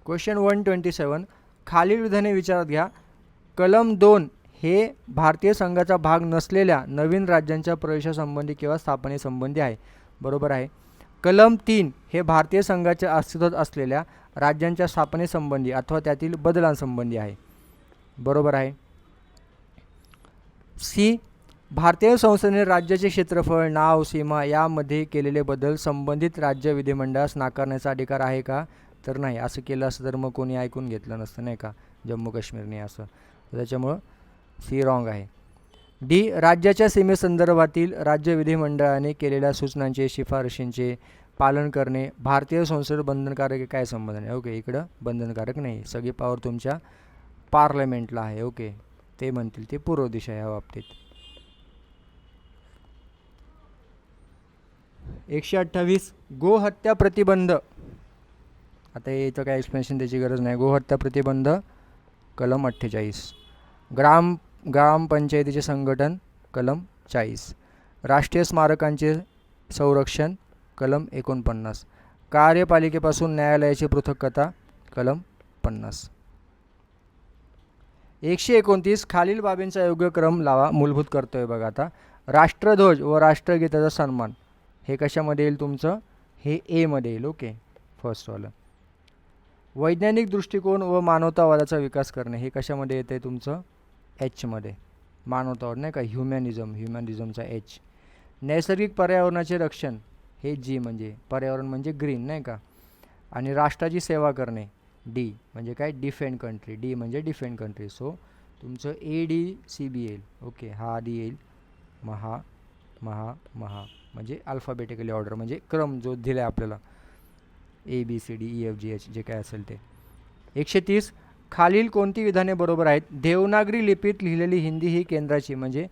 Question 127 खालील विधाने विचारात घ्या. कलम 2 हे भारतीय संघाचा भाग नसलेल्या नवीन राज्यांच्या प्रवेशासंबंधी किंवा स्थापनेसंबंधी आहे. बरोबर आहे. कलम 3 हे भारतीय संघाच्या अस्तित्वात असलेल्या राज्यांच्या स्थापनेसंबंधी अथवा त्यातील बदलांसंबंधी आहे. बरोबर आहे. सी भारतीय संसदेने राज्याचे क्षेत्रफळ, नाव, सीमा यामध्ये केलेले बदल संबंधित राज्य विधिमंडळास नाकारण्याचा अधिकार आहे का? तर नाही. असं केलं असतं तर मग कोणी ऐकून घेतलं नसतं नाही का, जम्मू काश्मीरने असं. त्याच्यामुळं सी रॉंग आहे. डी राज्याच्या सीमेसंदर्भातील राज्य विधिमंडळाने केलेल्या सूचनांचे शिफारशींचे पालन करणे भारतीय संसद बंधनकारक आहे. काय संबंध नाही. ओके, इकडं बंधनकारक नाही. सगळी पावर तुमच्या पार्लमेंटला आहे. ओके, ते म्हणतील ते पूर्व दिशा या बाबतीत. 128 गोहत्या प्रतिबंध. आता याचं काय एक्सप्लेनेशन त्याची गरज नाही. गोहत्या प्रतिबंध कलम 48. ग्रामपंचायतीचे संघटन कलम 40. राष्ट्रीय स्मारकांचे संरक्षण कलम 49. कार्यपालिकेपासून न्यायालयाची पृथक्कता कलम 50. 129 खालील बाबींचा योग्य क्रम लावा. मूलभूत कर्तव्य बघा आता. राष्ट्रध्वज व राष्ट्रगीताचा सन्मान हे कशामध्ये येईल तुमचं? हे ए मध्ये येईल. ओके, फर्स्टवालं. वैज्ञानिक दृष्टिकोन व मानवतावादाचा विकास करणे हे कशामध्ये येते तुमचं? एचमध्ये. मानवतावाद नाही का, ह्युमॅनिझमचा एच. नैसर्गिक पर्यावरणाचे रक्षण हे जी म्हणजे पर्यावरण म्हणजे ग्रीन नाही का. आणि राष्ट्राची सेवा करणे डी म्हणजे काय? Defend country. डी म्हणजे डिफेंड कंट्री. सो तुमचं ए डी सी बी येईल. ओके, हा आधी येईल. महा म्हणजे अल्फाबेटिकली ऑर्डर म्हणजे क्रम जो दिला आहे आपल्याला A B C D E F G H J काय असेल ते. 130 खालील कोणती विधाने बरोबर आहेत? देवनागरी लिपीत लिहिलेली हिंदी ही केंद्राची म्हणजे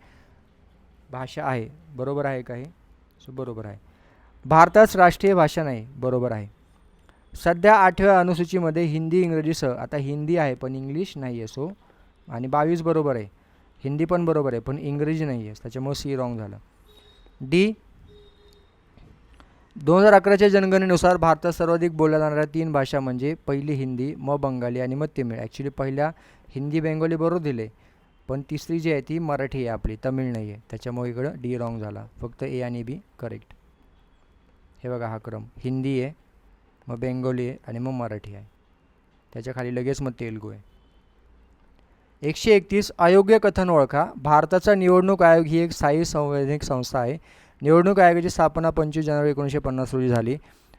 भाषा आहे. बरोबर आहे का हे? सो बरोबर आहे. भारतात राष्ट्रीय भाषा नाही. बरोबर आहे. सध्या 8व्या अनुसूचीमध्ये हिंदी इंग्रजीसह आता हिंदी आहे पण इंग्लिश नाही आहे. सो आणि 22 बरोबर आहे. हिंदी पण बरोबर आहे पण इंग्रजी नाही आहे. त्याच्यामुळे सी रॉंग झालं. डी 2011च्या जनगणनेनुसार भारतात सर्वाधिक बोलल्या जाणाऱ्या 3 भाषा म्हणजे पहिली हिंदी, मग बंगाली आणि मग तमिळ. ॲक्च्युली पहिल्या हिंदी बेंगोली बरोबर दिले पण तिसरी जी आहे ती मराठी आहे आपली, तमिळ नाही आहे. त्याच्यामुळे इकडं डी रॉंग झाला. फक्त ए आणि बी करेक्ट. हे बघा हा क्रम. हिंदी आहे, मग बेंगोली आहे आणि मग मराठी आहे. त्याच्या खाली लगेच मग तेलुगू आहे. 131 अयोग्य कथन ओळखा. भारताचा निवडणूक आयोग ही एक स्थायी संवैधानिक संस्था आहे. निवडणूक आयोगाची स्थापना 25 जानेवारी 1950 रोजी झाली.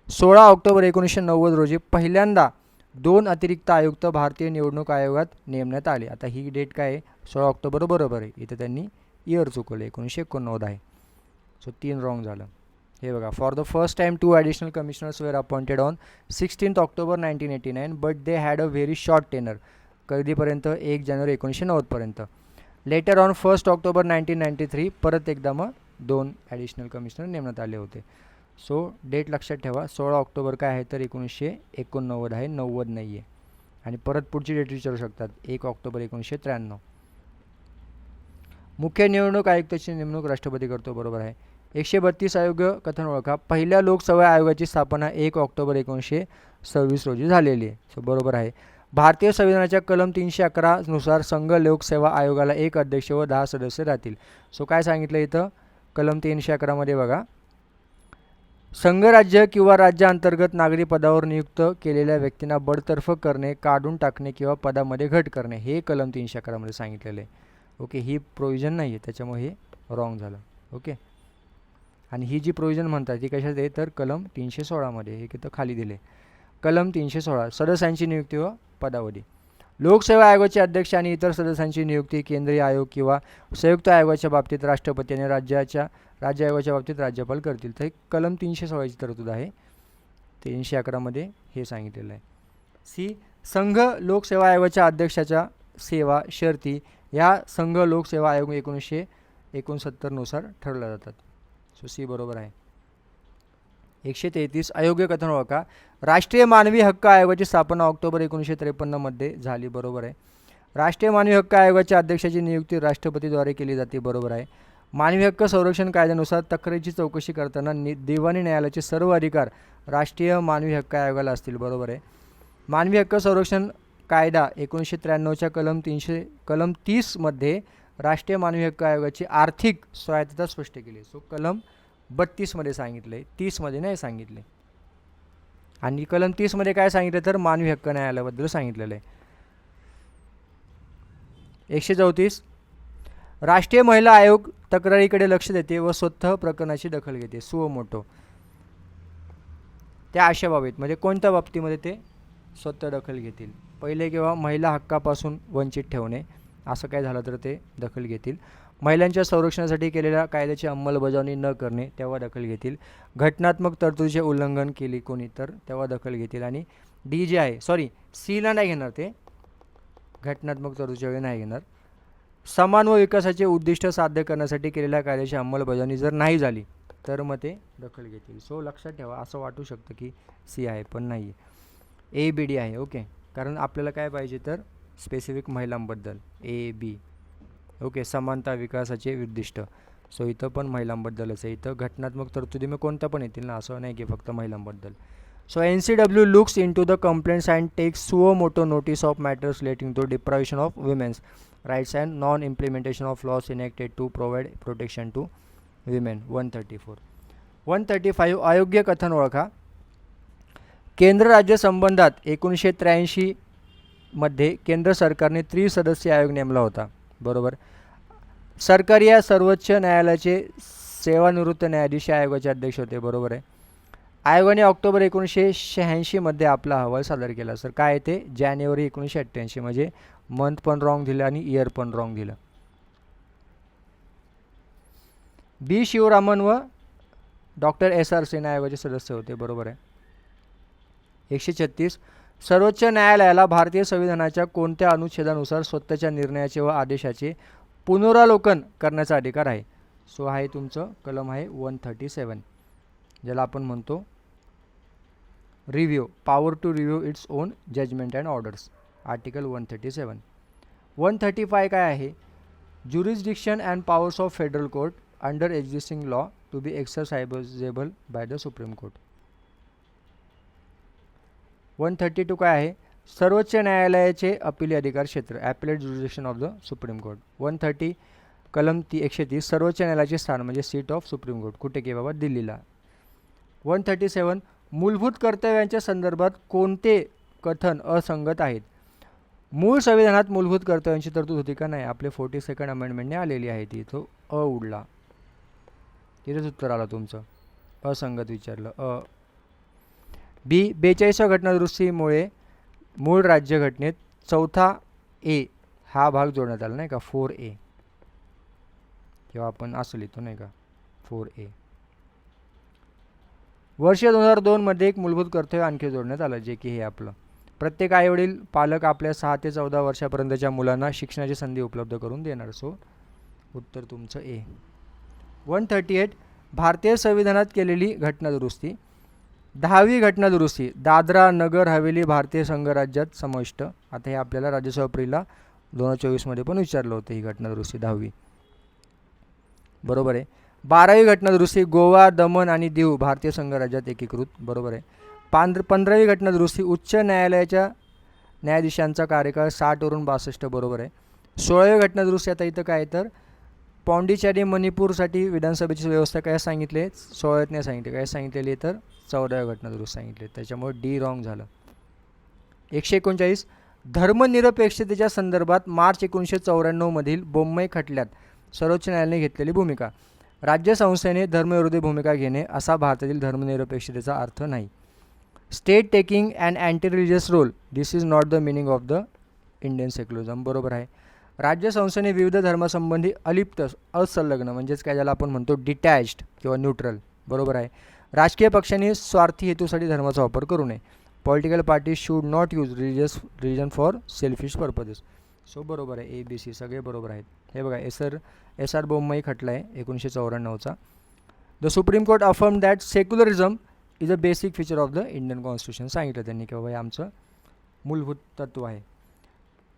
16 ऑक्टोबर 1990 रोजी पहिल्यांदा 2 अतिरिक्त आयुक्त भारतीय निवडणूक आयोगात नेमण्यात आले. आता ही डेट काय आहे? 16 ऑक्टोबर बरोबर आहे. इथं त्यांनी इयर चुकवलं, 1989 आहे. सो 3 रॉंग झालं. हे बघा. For the first time 2 additional commissioners were appointed on 16 October 1989 but they had a very short tenure. कधीपर्यंत? 1 जानेवारी 1990 पर्यंत. लेटर ऑन 1 ऑक्टोबर 1993 परत एकदा मग 2 ॲडिशनल कमिशनर नेमण्यात आले होते. सो डेट लक्षात ठेवा. 16 ऑक्टोबर काय आहे तर 1989 आहे, 90 नाही आहे. आणि परत पुढची डेट विचारू शकतात. 1 ऑक्टोबर 1993. मुख्य निवडणूक आयुक्ताची नेमणूक राष्ट्रपती करतो. बरोबर आहे. 132 अयोग्य कथन ओळखा. पहिल्या लोकसेवा आयोगाची स्थापना 1 ऑक्टोबर 1926 रोजी झालेली आहे. सो बरोबर आहे. भारतीय संविधानाच्या कलम 311 नुसार संघ लोकसेवा आयोगाला 1 अध्यक्ष व 10 सदस्य राहतील. सो काय सांगितलं इथं कलम 311 मध्ये बघा. संघराज्य किंवा राज्याअंतर्गत नागरी पदावर नियुक्त केलेल्या व्यक्तींना बडतर्फ करणे, काढून टाकणे किंवा पदामध्ये घट करणे हे कलम 311 मध्ये सांगितलेलं आहे. ओके, ही प्रोव्हिजन नाही आहे त्याच्यामुळे हे रॉंग झालं. ओके, आणि ही जी प्रोव्हिजन म्हणतात ती कशात आहे तर कलम 316 मध्ये. हे किती खाली दिले. कलम 316 सदस्यांची नियुक्ती व पदावधी. लोकसेवा आयोगाचे अध्यक्ष आणि इतर सदस्यांची नियुक्ती केंद्रीय आयोग किंवा संयुक्त आयोगाच्या बाबतीत राष्ट्रपती आणि राज्य आयोगाच्या बाबतीत राज्यपाल करतील. तर कलम 316ची तरतूद आहे. 311 मध्ये हे सांगितलेलं आहे. सी संघ लोकसेवा आयोगाच्या अध्यक्षाच्या सेवा शर्ती या संघ लोकसेवा आयोग 1969 नुसार ठरवल्या जातात. सो सी बरोबर आहे. 133 अयोग्य कथन ओळखा. राष्ट्रीय मानवी हक्क आयोगाची स्थापना ऑक्टोबर 1953 मध्ये झाली. बरोबर आहे. राष्ट्रीय मानवी हक्क आयोगाच्या अध्यक्षाची नियुक्ती राष्ट्रपतीद्वारे केली जाते. बरोबर आहे. मानवी हक्क संरक्षण कायद्यानुसार तक्रारीची चौकशी करताना दिवाणी न्यायालयाचे सर्व अधिकार राष्ट्रीय मानवी हक्क आयोगाला असतील. बरोबर आहे. मानवी हक्क संरक्षण कायदा 1993च्या कलम 30मध्ये राष्ट्रीय मानवी हक्क आयोगाची आर्थिक स्वायत्तता स्पष्ट केली. सो कलम 32मध्ये सांगितले, 30मध्ये नाही सांगितले. आणि कलम 30मध्ये काय सांगितलं तर मानवी हक्क न्यायालयाबद्दल सांगितलेलं आहे. 134 राष्ट्रीय महिला आयोग तक्रारीकडे लक्ष देते व स्वतः प्रकरणाची दखल घेते. Suo motu. त्या अशा बाबतीत म्हणजे कोणत्या बाबतीमध्ये ते स्वतः दखल घेतील? पहिले किंवा महिला हक्कापासून वंचित ठेवणे असं काय झालं तर ते दखल घेतील. महिलांच्या संरक्षणासाठी केलेल्या कायद्याची अंमलबजावणी न करणे तेव्हा दखल घेतील. घटनात्मक तरतुदीचे उल्लंघन केली कोणी तर तेव्हा दखल घेतील. आणि डी जे आहे सॉरी सीला नाही घेणार, ते घटनात्मक तरतुदीच्या वेळी नाही घेणार. समान व विकासाचे उद्दिष्ट साध्य करण्यासाठी केलेल्या कायद्याची अंमलबजावणी जर नाही झाली तर मग ते दखल घेतील. सो लक्षात ठेवा, असं वाटू शकतं की सी आहे पण नाही आहे, ए बी डी आहे. ओके, कारण आपल्याला काय पाहिजे तर स्पेसिफिक महिलांबद्दल ए बी. ओके, समानता विकासाचे उद्दिष्ट. सो इथं पण महिलांबद्दलच आहे. इथं घटनात्मक तरतुदी मग कोणत्या पण येतील ना, असं नाही की फक्त महिलांबद्दल. So NCW looks into the complaints and takes suo moto notice of matters relating to deprivation of women's rights and non-implementation of laws enacted to provide protection to women. 134. 135 अयोग्य कथन ओळखा. केंद्र राज्य संबंधात 1983 मध्ये केंद्र सरकारने त्रिसदस्यीय आयोग नेमला होता. बरोबर. सरकार या सर्वोच्च न्यायालयाचे सेवानिवृत्त न्यायाधीश आयोगाचे अध्यक्ष होते. बरोबर आहे. आयोगाने ऑक्टोबर 1986 मध्ये आपला अहवाल सादर केला. सर काय ते जानेवारी 1988, म्हणजे मंथ पण रॉंग दिलं आणि इयर पण रॉंग दिलं. बी शिवरामन व डॉक्टर SR सेन आयोगाचे सदस्य होते. बरोबर आहे. 136 सर्वोच्च न्यायालयाला भारतीय संविधानाच्या कोणत्या अनुच्छेदानुसार स्वतःच्या निर्णयाचे व आदेशाचे पुनरावलोकन करण्याचा अधिकार आहे? सो आहे तुमचं कलम आहे 137, ज्याला आपण म्हणतो review, power to review its own judgement and orders, article 137. 135 काय आहे? Jurisdiction and powers of federal court under existing law to be exercisable by the supreme court. 132 काय आहे? सर्वोच्च न्यायालयाचे अपिली अधिकार क्षेत्र, appellate jurisdiction of the supreme court. 130 कलम 130 सर्वोच्च न्यायालयाचे स्थान म्हणजे सीट ऑफ सुप्रीम कोर्ट कुठे की बाबा दिल्लीला. 137 मूलभूत कर्तव्यांच्या संदर्भात कोणते कथन असंगत आहेत? मूळ संविधानात मूलभूत कर्तव्यांची तरतूद होती का? नाही. आपले 42nd अमेंडमेंटने आलेली आहे ती. तो उडला, तिथेच उत्तर आलं तुमचं. असंगत विचारलं. बी 42व्या घटनादुरुस्तीमुळे मूळ राज्यघटनेत 4था A हा भाग जोडण्यात आला नाही का, 4A, किंवा आपण असं लिहितो नाही का 4A. वर्ष 2002 मध्ये एक मूलभूत कर्तव्य आणखी जोडण्यात आलं, जे की हे आपलं प्रत्येक आईवडील पालक आपल्या 6 ते 14 वर्षापर्यंतच्या मुलांना शिक्षणाची संधी उपलब्ध करून देणार. सो उत्तर तुमचं ए. 138 भारतीय संविधानात केलेली घटनादुरुस्ती. 10वी घटनादुरुस्ती दादरा नगर हवेली भारतीय संघराज्यात समाविष्ट. आता हे आपल्याला राज्यसभा एप्रिलला 2024 मध्ये पण विचारलं होतं ही घटनादुरुस्ती 10वी. बरोबर आहे. 12वी घटनादुरुस्ती गोवा दमण आणि दीव भारतीय संघराज्यात एकीकृत. बरोबर आहे. 15वी घटनादुरुस्ती उच्च न्यायालयाच्या न्यायाधीशांचा कार्यकाळ 60 वरून 62. बरोबर आहे. 16वी घटनादुरुस्ती आता इथं काय तर पॉंडिचेरी मणिपूरसाठी विधानसभेची व्यवस्था काय सांगितले? 16व्यात नाही सांगितले, काय सांगितलेली तर 14व्या घटनादुरुस्ती सांगितले, त्याच्यामुळे डी रॉंग झालं. 139 धर्मनिरपेक्षतेच्या संदर्भात मार्च 1994 मधील बोम्मई खटल्यात सर्वोच्च न्यायालयाने घेतलेली भूमिका. राज्यसंस्थेने धर्मविरोधी भूमिका घेणे असा भारतातील धर्मनिरपेक्षतेचा अर्थ नाही. State taking and anti religious role this is not the meaning of the Indian secularism. बरोबर आहे. राज्यसंस्थेने विविध धर्मासंबंधी अलिप्त असंलग्न म्हणजेच काय ज्याला आपण म्हणतो डिटॅच्ड किंवा न्यूट्रल. बरोबर आहे. राजकीय पक्षांनी स्वार्थी हेतूसाठी धर्माचा वापर करू नये. Political party should not use religion for selfish purposes. So बरोबर आहे. ABC सगळे बरोबर आहेत. हे बघा SR बोम्मई खटला आहे 1994चा. The supreme court affirm that secularism is a basic feature of the Indian constitution. सांगितलं त्यांनी की बाबा हे आमचं मूलभूत तत्व आहे.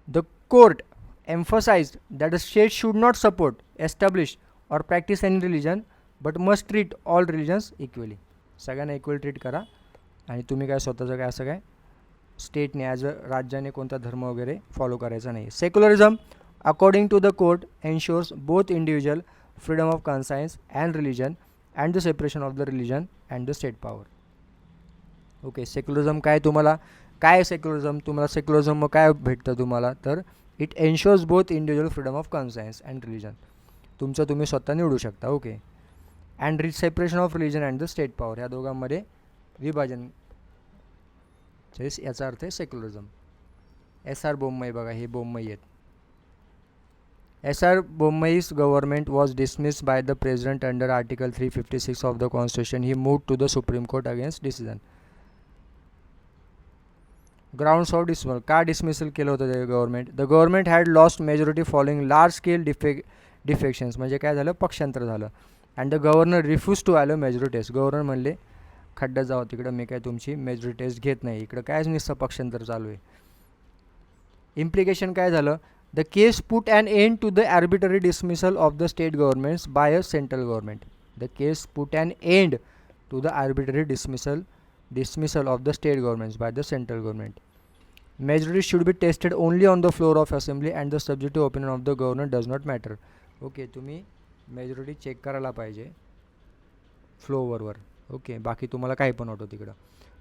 The court emphasized that the state should not support, establish or practice any religion but must treat all religions equally. सगळ्यांना इक्वल ट्रीट करा आणि तुम्ही काय स्वतःचं काय असं काय स्टेटने ॲज अ राज्याने कोणता धर्म वगैरे फॉलो करायचा नाही. Secularism according to the court ensures both individual freedom of conscience and religion and the separation of the religion and the state power. Okay, secularism काय तुम्हाला काय सेक्युलरिझम तुम्हाला सेक्युलरिझम मग काय भेटतं तुम्हाला तर it ensures both individual freedom of conscience and religion, तुमचं तुम्ही स्वतः निवडू शकता. Okay, and separation of religion and the state power, या दोघांमध्ये विभाजन, याचा अर्थ आहे सेक्युलरिझम. SR बोम्मई बघा, हे बोम्मई आहेत. SR Bommai's government was dismissed by the president under Article 356 of the Constitution. He moved to the Supreme Court against decision. Grounds of dismissal. का dismissal केलं होतं ते government? The government had lost majority following large scale defections, म्हणजे काय झालं, पक्षांतर झालं. And the governor refuse to allow majority test, governor म्हणले खड्ड्यात जावं तिकडं, मी काय तुमची मेजॉरिटी टेस्ट घेत नाही, इकडं कायच नुसतं पक्षांतर चालू आहे. इम्प्लिकेशन काय झालं, the case put an end to the arbitrary dismissal of the state governments by a central government. The case put an end to the arbitrary dismissal of the state governments by the central government. Majority should be tested only on the floor of assembly and the subject to opinion of the governor does not matter. Okay, तुम्ही majority check करायला पाहिजे फ्लोवरवर. Okay, बाकी तुम्हाला काही पण होतं तिकडं.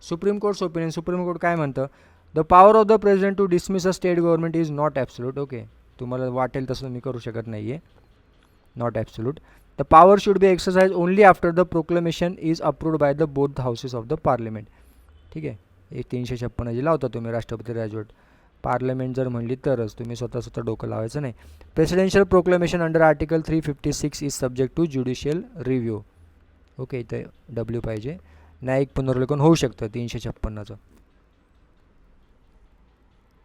Supreme courts opinion, supreme court काय म्हणतं, the power of the president to dismiss a state government is not absolute. Okay, तुम्हाला वाटेल तसं तुम्ही करू शकत नाही आहे, not absolute. The power should be exercised only after the proclamation is approved by the both houses of the parliament. ठीक आहे, एक 356 जी लावता तुम्ही राष्ट्रपती राजवट, पार्लमेंट जर म्हणली तरच, तुम्ही स्वतः डोकं लावायचं नाही. Presidential proclamation under article 356 is subject to judicial review. Okay, इथे W पाहिजे. न्यायिक पुनर्वलोकन होऊ शकतं 356चं.